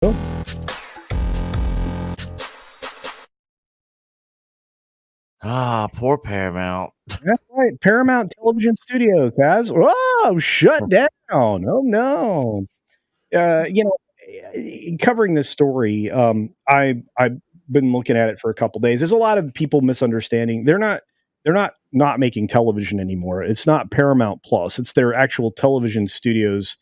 Oh, Poor Paramount. that's right. Paramount Television Studios has shut down. Oh no. You know, covering this story, I've been looking at it for a couple days. There's a lot of people misunderstanding. They're not making television anymore. It's not Paramount Plus. It's their actual television studios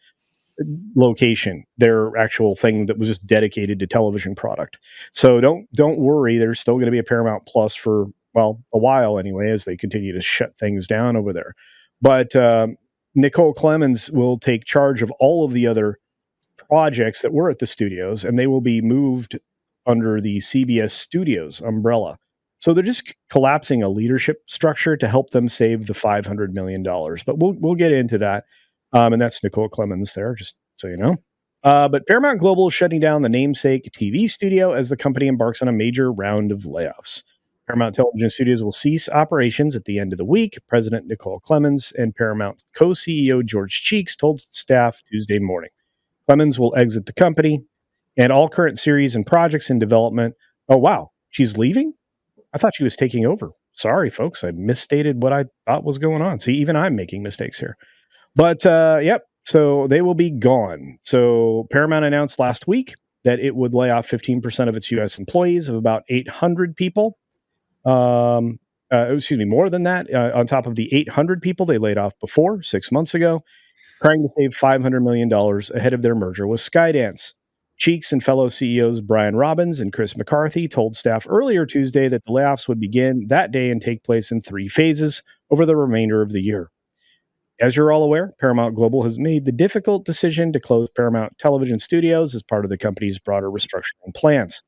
location, their actual thing that was just dedicated to television product. So don't worry, there's still going to be a Paramount Plus for a while anyway, as they continue to shut things down over there. But Nicole Clemens will take charge of all of the other projects that were at the studios, and they will be moved under the CBS Studios umbrella. So they're just collapsing a leadership structure to help them save the $500 million. But we'll get into that. And that's Nicole Clemens there, just so you know. But Paramount Global is shutting down the namesake TV studio as the company embarks on a major round of layoffs. Paramount Television Studios will cease operations at the end of the week. President Nicole Clemens and Paramount co-CEO George Cheeks told staff Tuesday morning. Clemens will exit the company and all current series and projects in development. Oh, wow. She's leaving? I thought she was taking over. Sorry, folks. I misstated what I thought was going on. See, even I'm making mistakes here. But, yep. So they will be gone. So Paramount announced last week that it would lay off 15% of its U.S. employees of about 800 people. Excuse me, more than that, on top of the 800 people they laid off before 6 months ago, trying to save $500 million ahead of their merger with Skydance. Cheeks and fellow CEOs Brian Robbins and Chris McCarthy told staff earlier Tuesday that the layoffs would begin that day and take place in 3 phases over the remainder of the year. As you're all aware, Paramount Global has made the difficult decision to close Paramount Television Studios as part of the company's broader restructuring plans.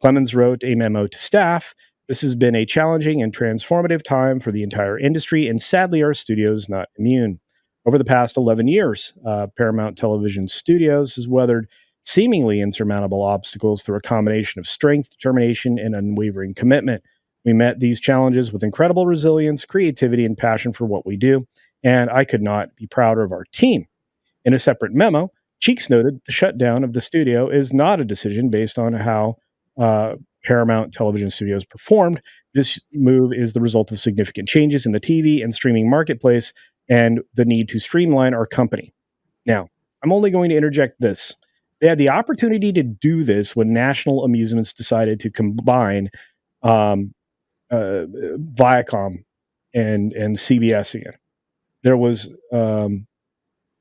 Clemens wrote a memo to staff. This has been a challenging and transformative time for the entire industry, and sadly, our studio is not immune. Over the past 11 years, Paramount Television Studios has weathered seemingly insurmountable obstacles through a combination of strength, determination, and unwavering commitment. We met these challenges with incredible resilience, creativity, and passion for what we do, and I could not be prouder of our team. In a separate memo, Cheeks noted the shutdown of the studio is not a decision based on how Paramount Television Studios performed. This move is the result of significant changes in the TV and streaming marketplace and the need to streamline our company. Now, I'm only going to interject this. They had the opportunity to do this when National Amusements decided to combine Viacom and CBS again. There was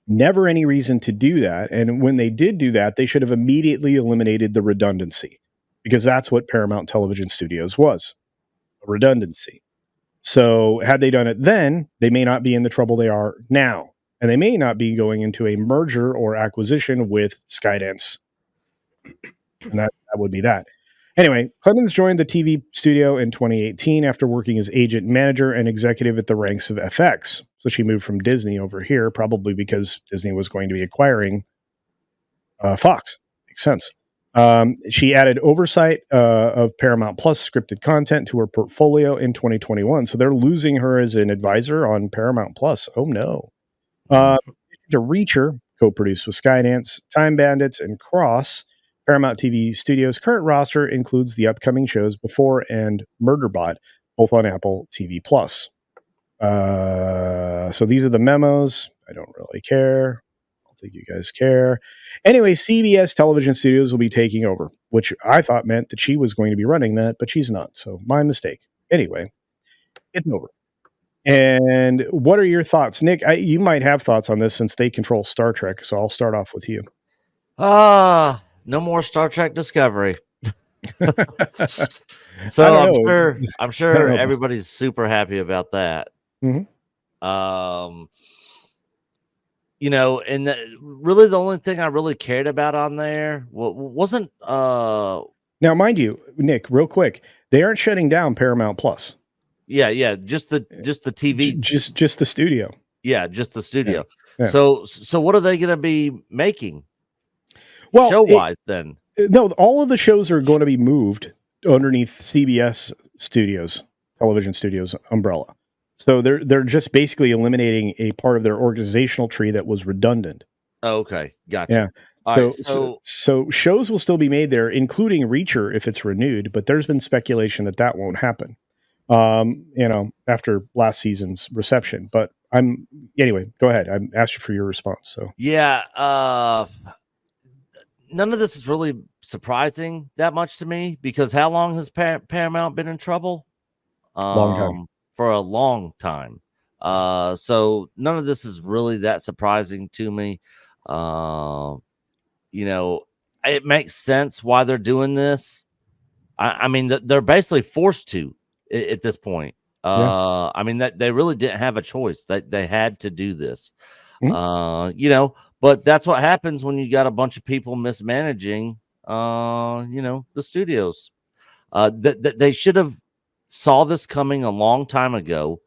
never any reason to do that. And when they did do that, they should have immediately eliminated the redundancy, because that's what Paramount Television Studios was, a redundancy. So had they done it then, they may not be in the trouble they are now. And they may not be going into a merger or acquisition with Skydance. And that would be that. Anyway, Clemens joined the TV studio in 2018 after working as agent, manager, and executive at the ranks of FX. So she moved from Disney over here, probably because Disney was going to be acquiring Fox. Makes sense. She added oversight of Paramount Plus scripted content to her portfolio in 2021. So they're losing her as an advisor on Paramount Plus. Oh, no. To Reacher, co-produced with Skydance, Time Bandits, and Cross, Paramount TV Studios' current roster includes the upcoming shows Before and Murderbot, both on Apple TV+. So these are the memos. I don't really care. I don't think you guys care. Anyway, CBS Television Studios will be taking over, which I thought meant that she was going to be running that, but she's not. So my mistake. Anyway, it's over. And what are your thoughts, Nick? You might have thoughts on this since they control Star Trek. So I'll start off with you. No more Star Trek Discovery. I So don't I'm know. sure I'm I sure don't know. everybody's super happy about that. Mhm. And really the only thing I really cared about on there wasn't Now, mind you, Nick, real quick, they aren't shutting down Paramount Plus. just the TV. Just the studio. Yeah, just the studio. Yeah. So what are they going to be making? Well, show-wise then? No, all of the shows are going to be moved underneath CBS Studios, Television Studios umbrella. So they're just basically eliminating a part of their organizational tree that was redundant. Oh, okay, gotcha. Yeah. All right, So shows will still be made there, including Reacher if it's renewed, but there's been speculation that that won't happen. After last season's reception. But anyway. Go ahead. I asked you for your response. So yeah, none of this is really surprising that much to me because how long has Paramount been in trouble? long time. For a long time. So none of this is really that surprising to me. Uh, you know, it makes sense why they're doing this. I mean, they're basically forced to at this point. Yeah. I mean that they really didn't have a choice. They had to do this. Mhm. But that's what happens when you got a bunch of people mismanaging. The studios. They should have saw this coming a long time ago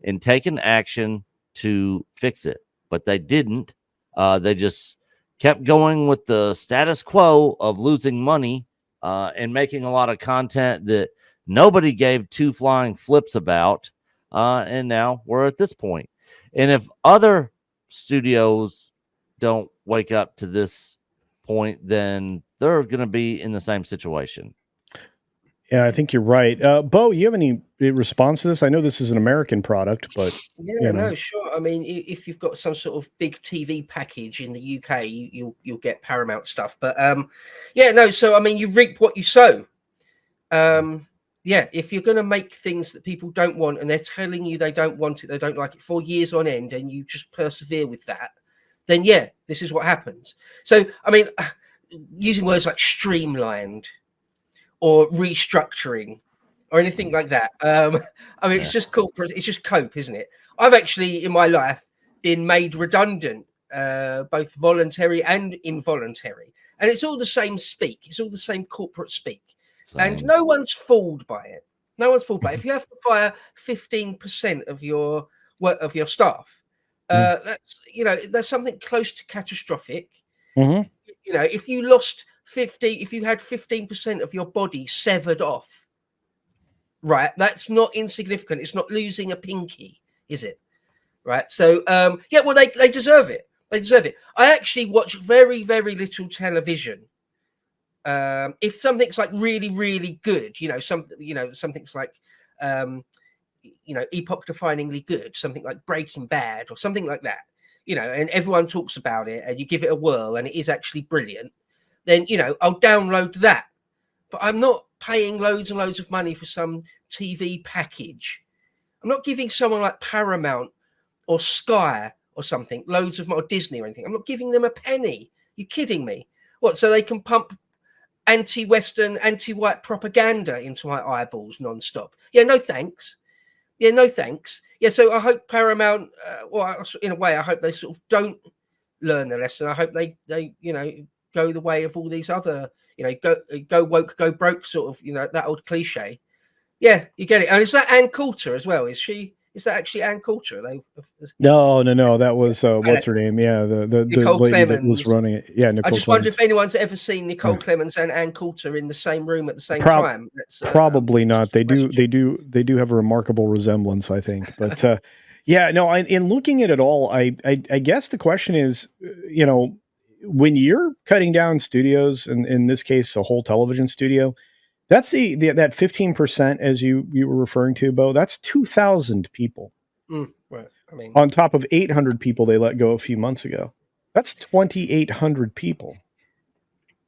and taken action to fix it, but they didn't. They just kept going with the status quo of losing money and making a lot of content that nobody gave two flying flips about. And now we're at this point. And if other studios don't wake up to this point, then they're going to be in the same situation. Yeah, I think you're right. Bo, you have any response to this? I know this is an American product, but Yeah, no, sure. I mean, if you've got some sort of big TV package in the UK, you'll get Paramount stuff. But yeah, no. So I mean, you reap what you sow. Yeah, if you're going to make things that people don't want, and they're telling you they don't want it, they don't like it for years on end, and you just persevere with that, then yeah, this is what happens. So I mean, using words like streamlined or restructuring or anything like that. I mean, it's just corporate. It's just cope, isn't it? I've actually, in my life, been made redundant, both voluntary and involuntary, and it's all the same speak. It's all the same corporate speak, and no one's fooled by it. No one's fooled by it. If you have to fire 15% of your staff, that's something close to catastrophic. Mhm. If you lost 50, if you had 15% of your body severed off, right, that's not insignificant. It's not losing a pinky, is it? Right. So yeah, well, they deserve it. They deserve it. I actually watch very, very little television. If something's like really, really good, something's like epoch definingly good, something like Breaking Bad or something like that, and everyone talks about it and you give it a whirl and it is actually brilliant, then I'll download that. But I'm not paying loads and loads of money for some TV package. I'm not giving someone like Paramount or Sky or something loads of money, or Disney or anything. I'm not giving them a penny. You kidding me? What? So they can pump anti-Western, anti-white propaganda into my eyeballs non-stop? Yeah, no thanks. Yeah, no thanks. Yeah, so I hope Paramount, in a way, I hope they sort of don't learn the lesson. I hope they go the way of all these other, go woke, go broke sort of, that old cliche. Yeah, you get it. And is that Ann Coulter as well? Is that actually Ann Coulter? No. That was what's her name? Yeah, the Nicole lady that was Clemens. running it. Yeah, I Nicole just wonder Clemens. if anyone's ever seen Nicole Clemens and Ann Coulter in the same room at the same Prob- time. That's Probably not. They do. question. They do have a remarkable resemblance, I think. But yeah, no. In looking at it all, I guess the question is, when you're cutting down studios, and in this case, a whole television studio, that's that 15%, as you were referring to, Bo. That's 2,000 people Right. I mean, on top of 800 people they let go a few months ago. That's 2,800 people.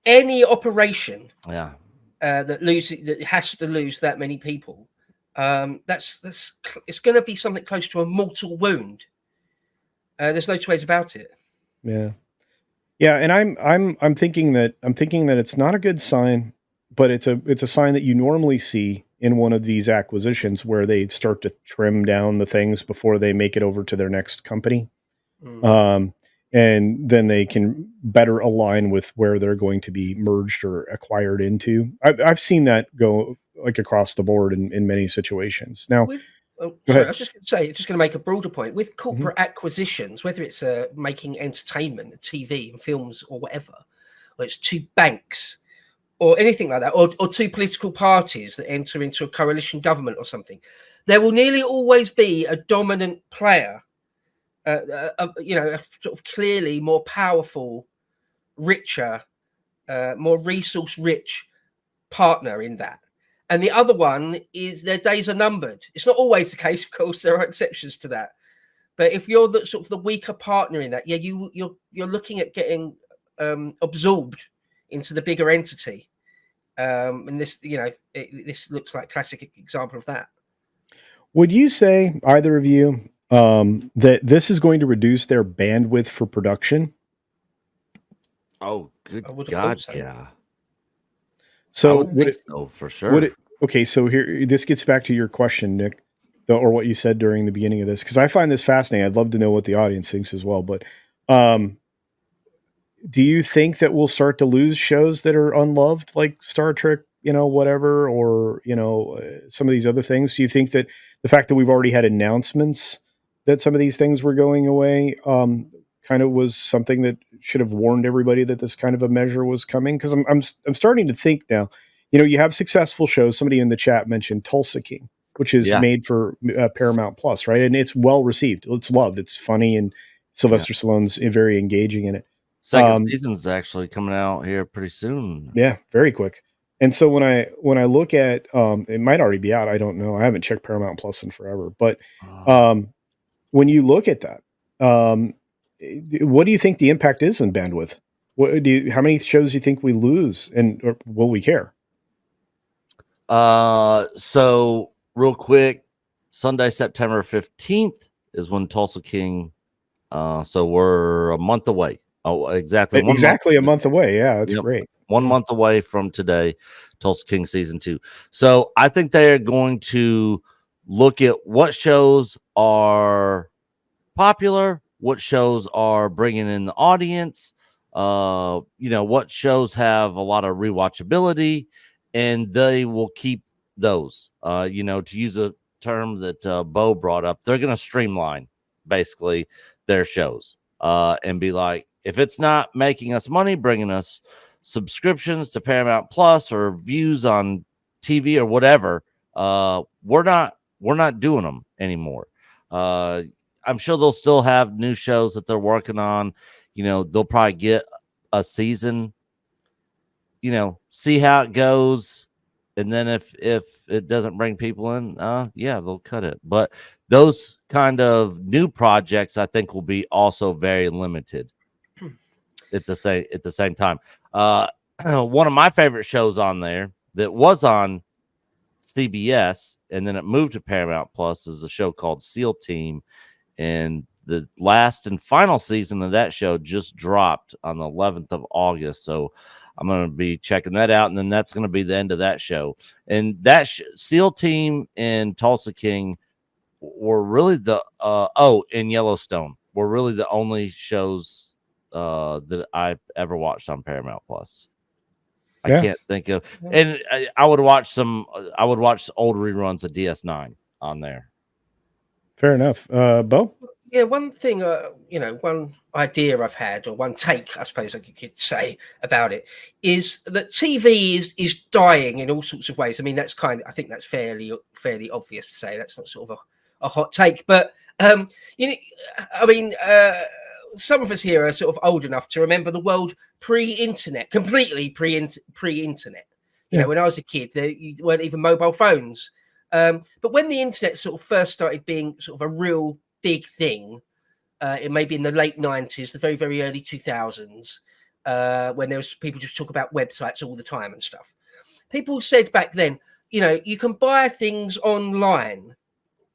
any operation, Yeah. that has to lose that many people, that's it's going to be something close to a mortal wound. There's no two ways about it. Yeah. Yeah, and I'm thinking that it's not a good sign, but it's a sign that you normally see in one of these acquisitions where they start to trim down the things before they make it over to their next company. Um, and then they can better align with where they're going to be merged or acquired into. I've seen that go like across the board in many situations. Now, go Sorry, I ahead. was just going to say, just going to make a broader point with Mhm. corporate acquisitions, whether it's making entertainment, TV, and films, or whatever, or it's two banks or anything like that, or two political parties that enter into a coalition government or something. There will nearly always be a dominant player, a sort of clearly more powerful richer, more resource rich partner in that. And the other one is their days are numbered. It's not always the case, of course. There are exceptions to that. But if you're the sort of the weaker partner in that, yeah, you're looking at getting absorbed into the bigger entity. And this, this looks like a classic example of that. Would you say, either of you, that this is going to reduce their bandwidth for production? Oh, good I would have God, thought so. yeah. I So would would think it so for would sure. it okay, so here this gets back to your question, Nick, or what you said during the beginning of this, because I find this fascinating. I'd love to know what the audience thinks as well. But um, do you think that we'll start to lose shows that are unloved, like Star Trek, whatever, or some of these other things? Do you think that the fact that we've already had announcements that some of these things were going away, kind of was something that should have warned everybody that this kind of a measure was coming? Because I'm starting to think now. You have successful shows. Somebody in the chat mentioned Tulsa King, which is Yeah, made for Paramount Plus, right? And it's well received. It's loved. It's funny, and yeah. Sylvester Stallone's very engaging in it. Second Um, season's actually coming out here pretty soon. yeah, very quick. And so when I look at it might already be out. I don't know. I haven't checked Paramount Plus in forever. But um, when you look at that, what do you think the impact is in bandwidth? How many shows do you think we lose, and or will we care? So real quick, Sunday, September 15th is when Tulsa King. So we're a month away. Oh, exactly 1 month. Exactly a month away. Yeah, that's Yep. great. 1 Yeah. month away from today, Tulsa King season 2. So I think they're going to look at what shows are popular, what shows are bringing in the audience, what shows have a lot of rewatchability, and they will keep those. To use a term that Bo brought up, they're going to streamline basically their shows and be like, if it's not making us money, bringing us subscriptions to Paramount Plus or views on TV or whatever, we're not doing them anymore. I'm sure they'll still have new shows that they're working on. They'll probably get a season, see how it goes. And then if it doesn't bring people in, they'll cut it. But those kind of new projects, I think, will be also very limited at the same time. One of my favorite shows on there that was on CBS and then it moved to Paramount Plus is a show called SEAL Team. And the last and final season of that show just dropped on the 11th of August. So I'm going to be checking that out. And then that's going to be the end of that show. And that SEAL Team and Tulsa King were really and Yellowstone were really the only shows that I've ever watched on Paramount Plus. I Yeah. can't think of, and I would watch old reruns of DS9 on there. Fair enough. Bo? Yeah, one thing, one idea I've had, or one take, I suppose I could say about it, is that TV is dying in all sorts of ways. I mean, I think that's fairly obvious to say. That's not sort of a hot take, but some of us here are sort of old enough to remember the world pre-internet, completely pre-internet. When I was a kid, there weren't even mobile phones. But when the internet sort of first started being sort of a real big thing, it may be in the late 90s, the very, very early 2000s, when there was people just talk about websites all the time and stuff. People said back then, you can buy things online.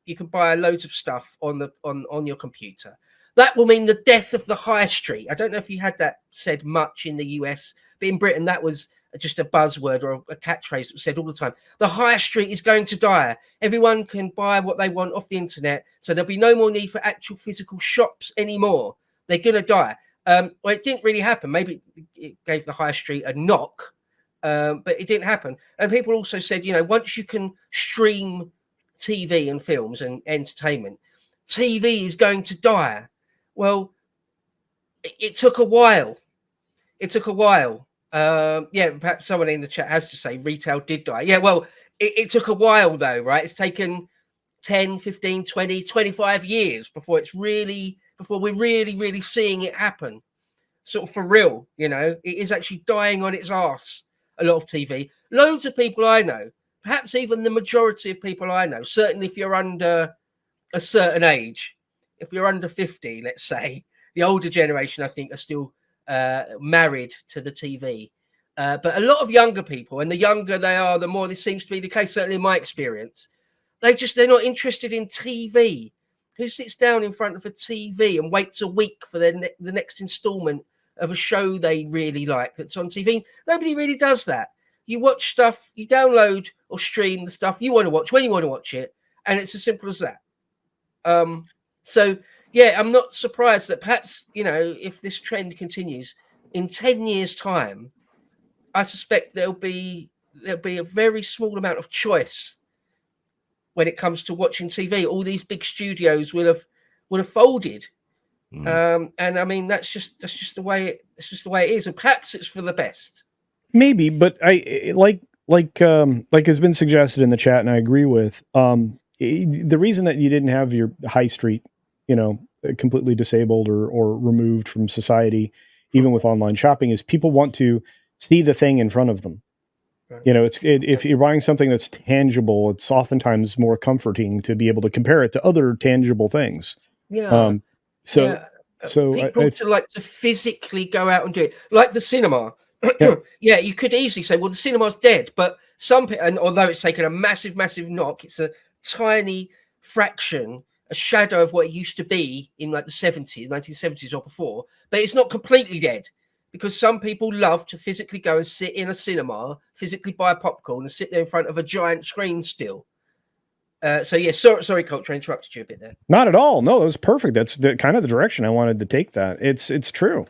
You can buy loads of stuff on your computer. That will mean the death of the high street. I don't know if you had that said much in the US, but in Britain, that was just a buzzword or a catchphrase that was said all the time. The high street is going to die. Everyone can buy what they want off the internet, so there'll be no more need for actual physical shops anymore. They're going to die. Well, it didn't really happen. Maybe it gave the high street a knock, but it didn't happen. And people also said, once you can stream TV and films and entertainment, TV is going to die. Well, it took a while. Perhaps someone in the chat has to say retail did die. Yeah, well, it took a while though, right? It's taken 10, 15, 20, 25 years before we're really, really seeing it happen. sort of for real. You know, it is actually dying on its arse. A lot of TV. Loads of people I know, perhaps even the majority of people I know, certainly if you're under a certain age, if you're under 50, let's say, the older generation, I think, are still married to the TV. But a lot of younger people, and the younger they are, the more this seems to be the case, certainly in my experience, they're not interested in TV. Who sits down in front of a TV and waits a week for the next installment of a show they really like that's on TV? Nobody really does that. You watch stuff, you download or stream the stuff you want to watch when you want to watch it, and it's as simple as that. So yeah, I'm not surprised that perhaps, you know, if this trend continues in 10 years' time, I suspect there'll be a very small amount of choice when it comes to watching TV. All these big studios will have folded. And I mean that's just the way it is, and perhaps it's for the best. Maybe, but I like has been suggested in the chat, and I agree with. The reason that you didn't have your high street, you know, completely disabled or removed from society, even with online shopping, is people want to see the thing in front of them. Right. You know, if you're buying something that's tangible, it's oftentimes more comforting to be able to compare it to other tangible things. Yeah. So people like to physically go out and do it, like the cinema. Yeah. Yeah, you could easily say, well, the cinema's dead, but some people, and although it's taken a massive knock, it's a tiny fraction, a shadow of what it used to be in like the 1970s or before, but it's not completely dead, because some people love to physically go and sit in a cinema, physically buy a popcorn and sit there in front of a giant screen still. So yeah, sorry, Culture, I interrupted you a bit there. Not at all. No, it was perfect. That's kind of the direction I wanted to take that. It's true.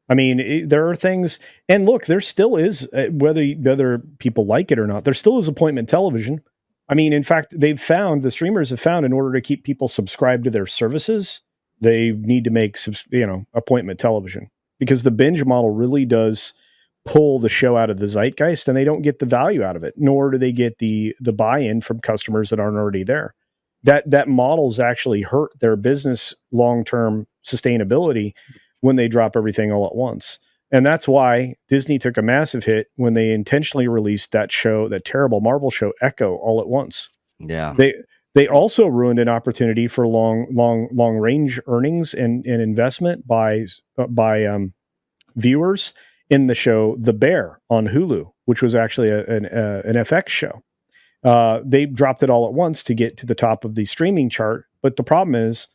I mean, there are things, and look, there still is, whether people like it or not, there still is appointment television. I mean, in fact, the streamers have found, in order to keep people subscribed to their services, they need to make, appointment television, because the binge model really does pull the show out of the zeitgeist, and they don't get the value out of it, nor do they get the buy-in from customers that aren't already there. That model's actually hurt their business long-term sustainability when they drop everything all at once. And that's why Disney took a massive hit when they intentionally released that show, that terrible Marvel show Echo, all at once. Yeah. They also ruined an opportunity for long range earnings and investment by viewers in the show The Bear on Hulu, which was actually an FX show. They dropped it all at once to get to the top of the streaming chart, but the problem is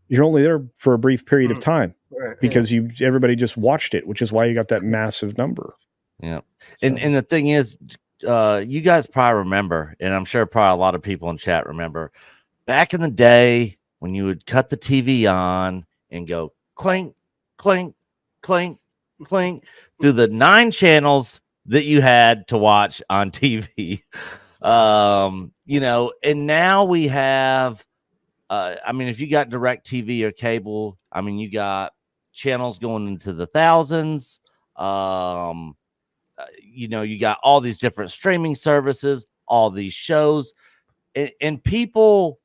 you're only there for a brief period of time, because everybody just watched it, which is why you got that massive number. Yeah. So. And the thing is, you guys probably remember, and I'm sure probably a lot of people in chat remember, back in the day when you would cut the TV on and go clink, clink, clink, clink through the 9 channels that you had to watch on TV. You know, and now we have, I mean, if you got direct TV or cable, I mean, you got channels going into the thousands. You know, you got all these different streaming services, all these shows, and people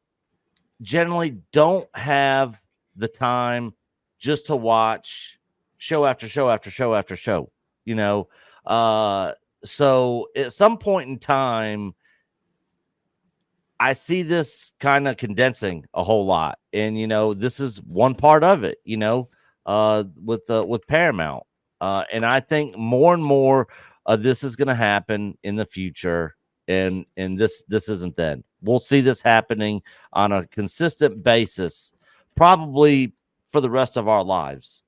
generally don't have the time just to watch show after show after show after show, you know. So at some point in time, I see this kind of condensing a whole lot, and you know, this is one part of it, you know, with Paramount, and I think more and more this is going to happen in the future, and this isn't then. We'll see this happening on a consistent basis, probably for the rest of our lives.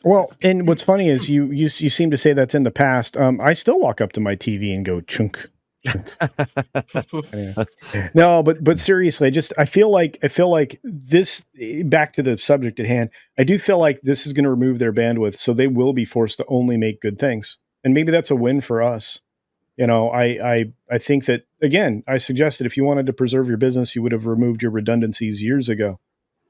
Well, and what's funny is you seem to say that's in the past. I still walk up to my TV and go chunk. No, but seriously, I feel like this, back to the subject at hand, I do feel like this is going to remove their bandwidth, so they will be forced to only make good things, and maybe that's a win for us. You know, I think that, again, I suggested if you wanted to preserve your business, you would have removed your redundancies years ago,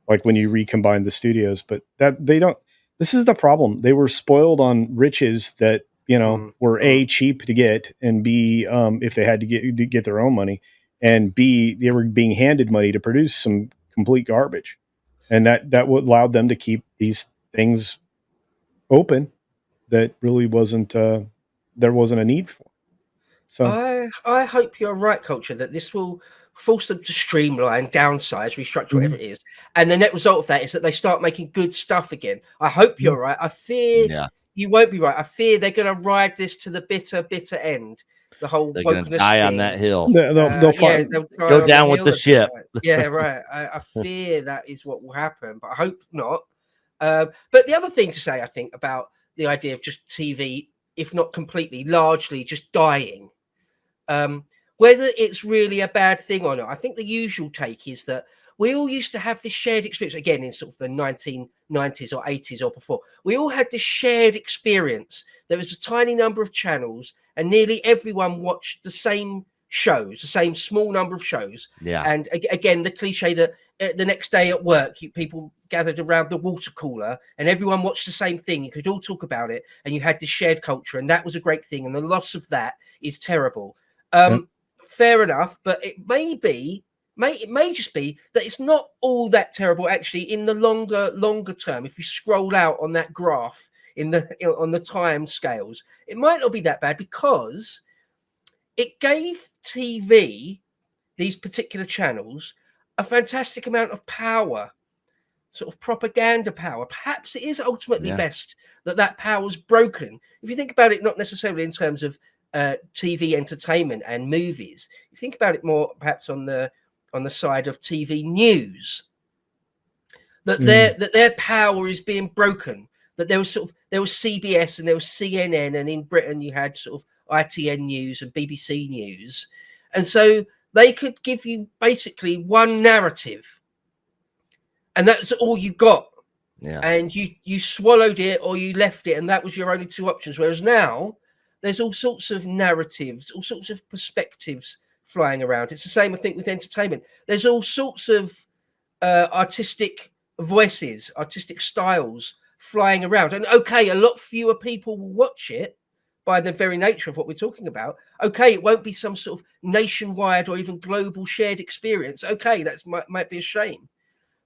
like when you recombined the studios. But that they don't. This is the problem. They were spoiled on riches that, you know, were A, cheap to get, and B, if they had to get their own money, and B, they were being handed money to produce some complete garbage, and that allowed them to keep these things open that really wasn't there wasn't a need for. So I hope you're right, culture, that this will force them to streamline, downsize, restructure, whatever it is. And the net result of that is that they start making good stuff again. I hope you're right. I fear Yeah, you won't be right. I fear they're going to ride this to the bitter, bitter end. The whole they're gonna wokeness die on thing. that hill. they'll Yeah, find they'll die Go on the down with hill the a bit, ship. right? Yeah, right. I fear that is what will happen, but I hope not. But the other thing to say, I think, about the idea of just TV, if not completely, largely just dying, whether it's really a bad thing or not, I think the usual take is that we all used to have this shared experience, again, in sort of the 1990s or 80s or before. We all had this shared experience. There was a tiny number of channels, and nearly everyone watched the same shows, the same small number of shows. Yeah, And again, the cliche that the next day at work, people gathered around the water cooler and everyone watched the same thing. You could all talk about it, and you had this shared culture, and that was a great thing. And the loss of that is terrible. Fair enough, but it may just be that it's not all that terrible actually in the longer term. If you scroll out on that graph on the time scales, it might not be that bad, because it gave TV, these particular channels, a fantastic amount of power, sort of propaganda power. Perhaps it is ultimately best that power was broken. If you think about it, not necessarily in terms of TV entertainment and movies, you think about it more perhaps on the side of TV news, that their power is being broken. That there was CBS and there was CNN, and in Britain you had sort of ITN News and BBC News, and so they could give you basically one narrative, and that's all you got. yeah. And you swallowed it or you left it, and that was your only two options. Whereas now there's all sorts of narratives, all sorts of perspectives flying around. It's the same, I think, with entertainment. There's all sorts of artistic voices, artistic styles flying around. And okay, a lot fewer people will watch it by the very nature of what we're talking about. Okay, it won't be some sort of nationwide or even global shared experience. Okay, that might be a shame.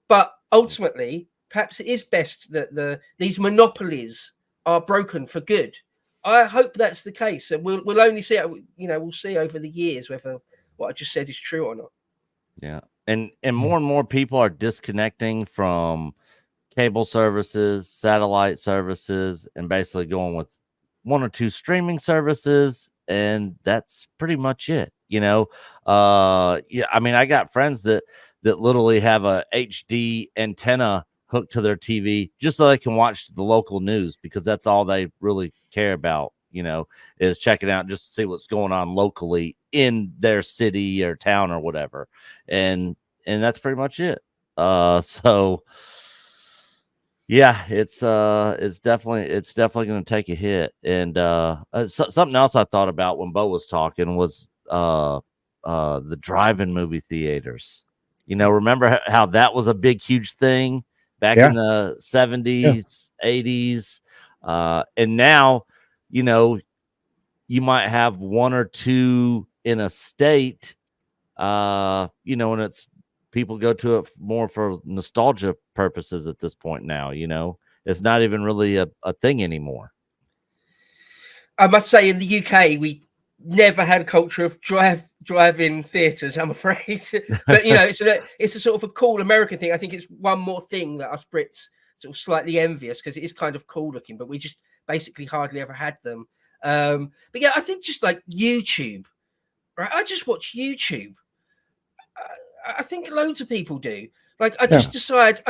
But ultimately, perhaps it is best that these monopolies are broken for good. I hope that's the case, and we'll only see. We'll see over the years whether what I just said is true or not. Yeah, and more people are disconnecting from cable services, satellite services, and basically going with one or two streaming services, and that's pretty much it. Yeah, I mean, I got friends that literally have a HD antenna hooked to their TV just so they can watch the local news, because that's all they really care about, is checking out just to see what's going on locally in their city or town or whatever. And that's pretty much it. So yeah, it's definitely going to take a hit. And something else I thought about when Bo was talking was the drive-in movie theaters. Remember how that was a big, huge thing back in the 70s, 80s, and now, you might have one or two in a state, and it's people go to it more for nostalgia purposes at this point now. It's not even really a thing anymore. I must say, in the UK, we never had a culture of drive-in theaters, I'm afraid. But it's a sort of a cool American thing. I think it's one more thing that us Brits sort of slightly envious, because it is kind of cool looking, but we just basically hardly ever had them. But yeah, I think just like YouTube, right? I just watch YouTube. I think loads of people do. Like, I just decide,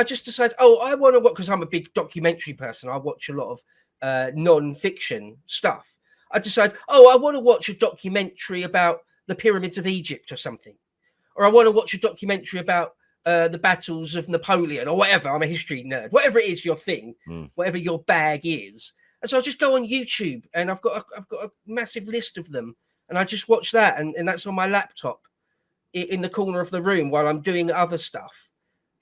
oh, I want to watch, because I'm a big documentary person. I watch a lot of non-fiction stuff. I decide, oh, I want to watch a documentary about the pyramids of Egypt or something. Or I want to watch a documentary about the battles of Napoleon or whatever. I'm a history nerd. Whatever it is your thing, whatever your bag is. And so I just go on YouTube, and I've got a massive list of them. And I just watch that. And that's on my laptop in the corner of the room while I'm doing other stuff.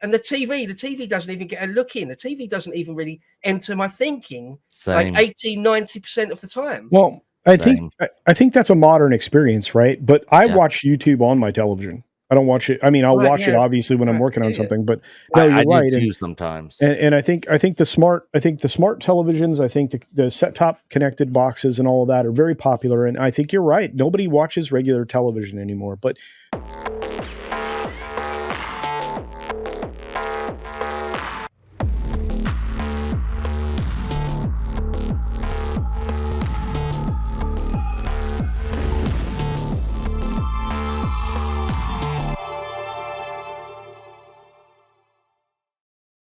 And the TV doesn't even get a look in. The TV doesn't even really enter my thinking. Same. Like 80-90% of the time. Well, I think that's a modern experience, right? But I watch YouTube on my television. don't watch it. I mean, I'll Right, watch it yeah, obviously when I'm right, working on yeah, yeah. something, but no, I you're do right. too sometimes. And I think the smart televisions, I think the set top connected boxes and all of that are very popular. And I think you're right. Nobody watches regular television anymore. But